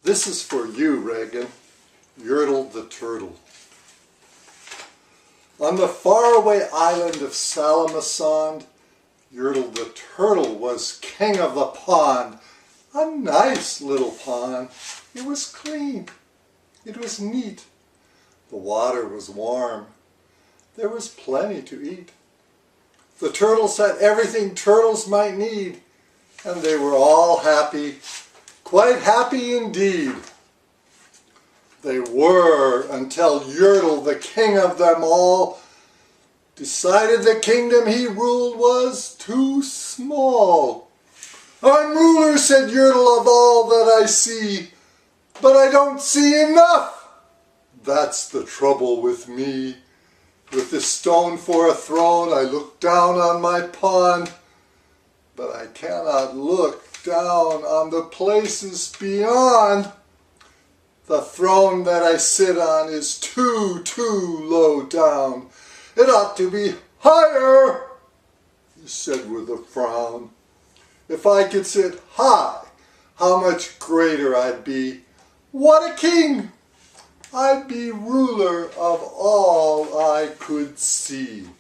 This is for you, Reagan, Yertle the Turtle. On the faraway island of Salamasond, Yertle the Turtle was king of the pond. A nice little pond. It was clean. It was neat. The water was warm. There was plenty to eat. The turtles had everything turtles might need, and they were all happy, quite happy indeed. They were until Yertle, the king of them all, decided the kingdom he ruled was too small. "I'm ruler," said Yertle, "of all that I see, but I don't see enough. That's the trouble with me. With this stone for a throne, I look down on my pond, but I cannot look down on the places beyond. The throne that I sit on is too low down. It ought to be higher," he said with a frown. "If I could sit high, how much greater I'd be. What a king! I'd be ruler of all I could see."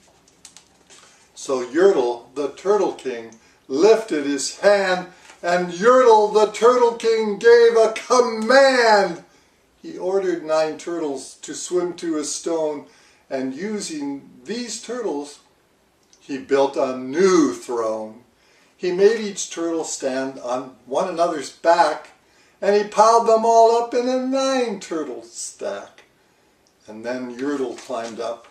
So Yertle, the Turtle King, lifted his hand, and Yertle, the Turtle King, gave a command. He ordered 9 turtles to swim to a stone, and using these turtles, he built a new throne. He made each turtle stand on one another's back, and he piled them all up in a 9-turtle stack. And then Yertle climbed up.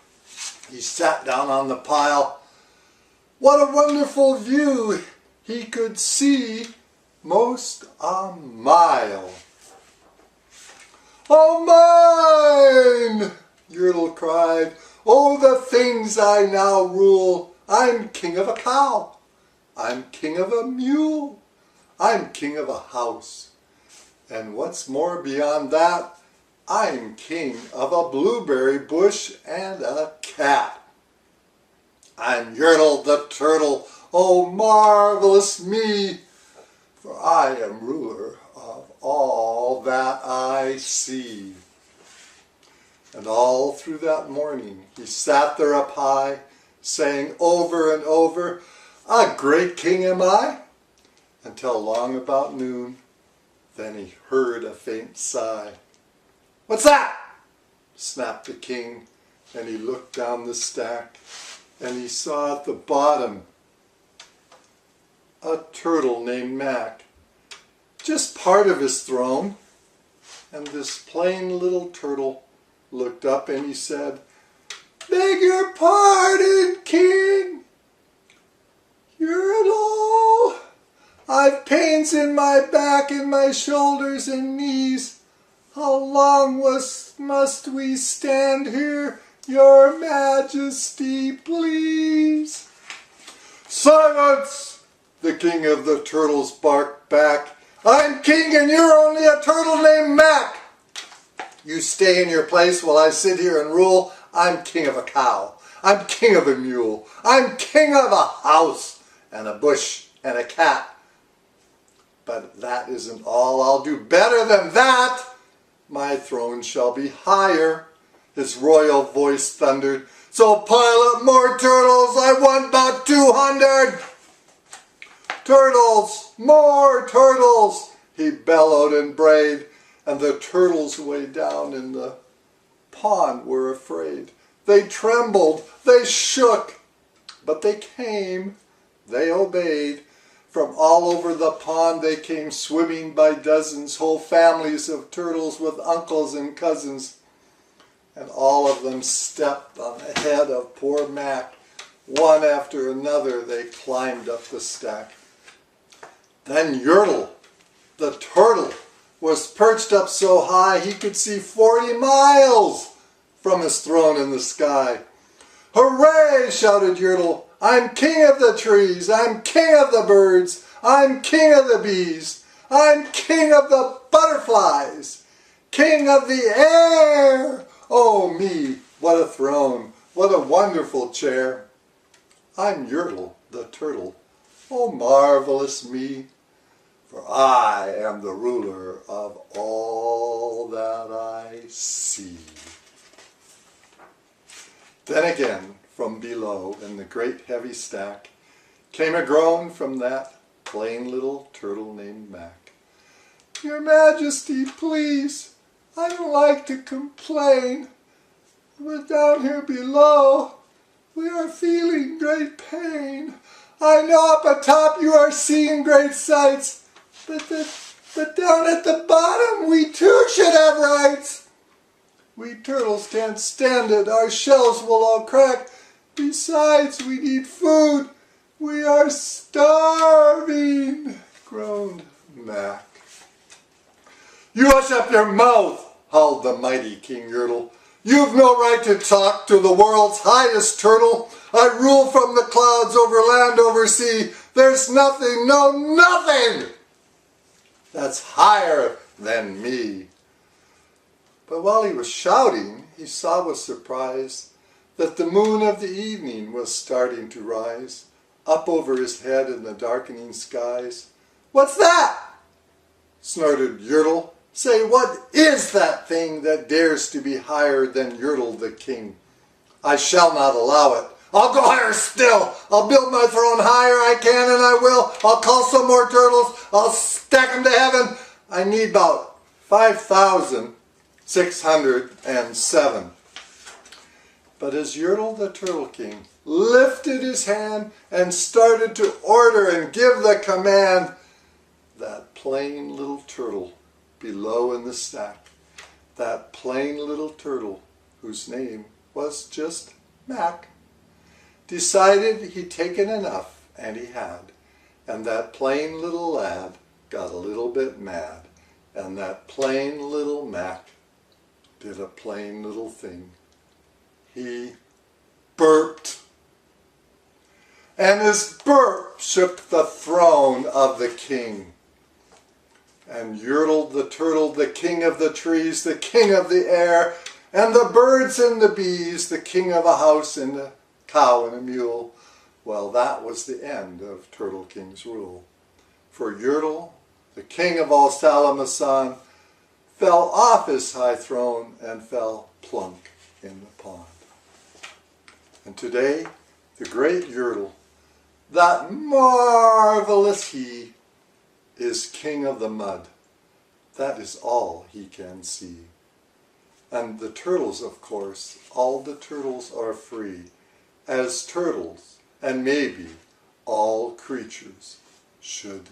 He sat down on the pile. What a wonderful view! He could see most a mile. "Oh, mine!" Yertle cried. "Oh, the things I now rule! I'm king of a cow. I'm king of a mule. I'm king of a house. And what's more beyond that, I'm king of a blueberry bush and a cat. I'm Yertle the Turtle, oh marvelous me, for I am ruler of all that I see." And all through that morning he sat there up high, saying over and over, "A great king am I," until long about noon. Then he heard a faint sigh. "What's that?" snapped the king, and he looked down the stack, and he saw at the bottom a turtle named Mac, just part of his throne. And this plain little turtle looked up and he said, "Beg your pardon, king. Yertle, I've pains in my back and my shoulders and knees. How long must we stand here, your majesty, please?" "Silence!" the king of the turtles barked back. "I'm king and you're only a turtle named Mac. You stay in your place while I sit here and rule. I'm king of a cow. I'm king of a mule. I'm king of a house and a bush and a cat. But that isn't all. I'll do better than that. My throne shall be higher," his royal voice thundered. "So pile up more turtles. I want about 200. Turtles, more turtles," he bellowed and brayed, and the turtles way down in the pond were afraid. They trembled, they shook, but they came, they obeyed. From all over the pond they came swimming by dozens, whole families of turtles with uncles and cousins. And all of them stepped on the head of poor Mac. One after another they climbed up the stack. Then Yertle, the turtle, was perched up so high he could see 40 miles from his throne in the sky. "Hooray!" shouted Yertle. "I'm king of the trees, I'm king of the birds, I'm king of the bees, I'm king of the butterflies, king of the air. Oh me, what a throne, what a wonderful chair. I'm Yertle the Turtle, oh marvelous me, for I am the ruler of all that I see. Then again, from below, in the great heavy stack, came a groan from that plain little turtle named Mac. Your Majesty, please, I don't like to complain, but down here below, we are feeling great pain. I know up atop you are seeing great sights, but down at the bottom we too should have rights. We turtles can't stand it, our shells will all crack. Besides, we need food. We are starving, groaned Mac. You hush up your mouth, howled the mighty King Yertle. You've no right to talk to the world's highest turtle. I rule from the clouds over land, over sea. There's nothing, no nothing, that's higher than me. But while he was shouting, he saw with surprise that the moon of the evening was starting to rise up over his head in the darkening skies. What's that? Snorted Yertle. Say, what is that thing that dares to be higher than Yertle the king? I shall not allow it. I'll go higher still. I'll build my throne higher I can and I will. I'll call some more turtles. I'll stack them to heaven. I need about 5,607. But as Yertle the Turtle King lifted his hand and started to order and give the command, that plain little turtle below in the stack, that plain little turtle whose name was just Mac, decided he'd taken enough, and he had, and that plain little lad got a little bit mad, and that plain little Mac did a plain little thing. He burped. And his burp shook the throne of the king. And Yertle the Turtle, the king of the trees, the king of the air, and the birds and the bees, the king of a house and a cow and a mule, well, that was the end of Turtle King's rule. For Yertle, the king of all Salamasan, fell off his high throne and fell plunk in the pond. And today, the great Yertle, that marvelous he, is king of the mud. That is all he can see. And the turtles, of course, all the turtles are free, as turtles, and maybe all creatures should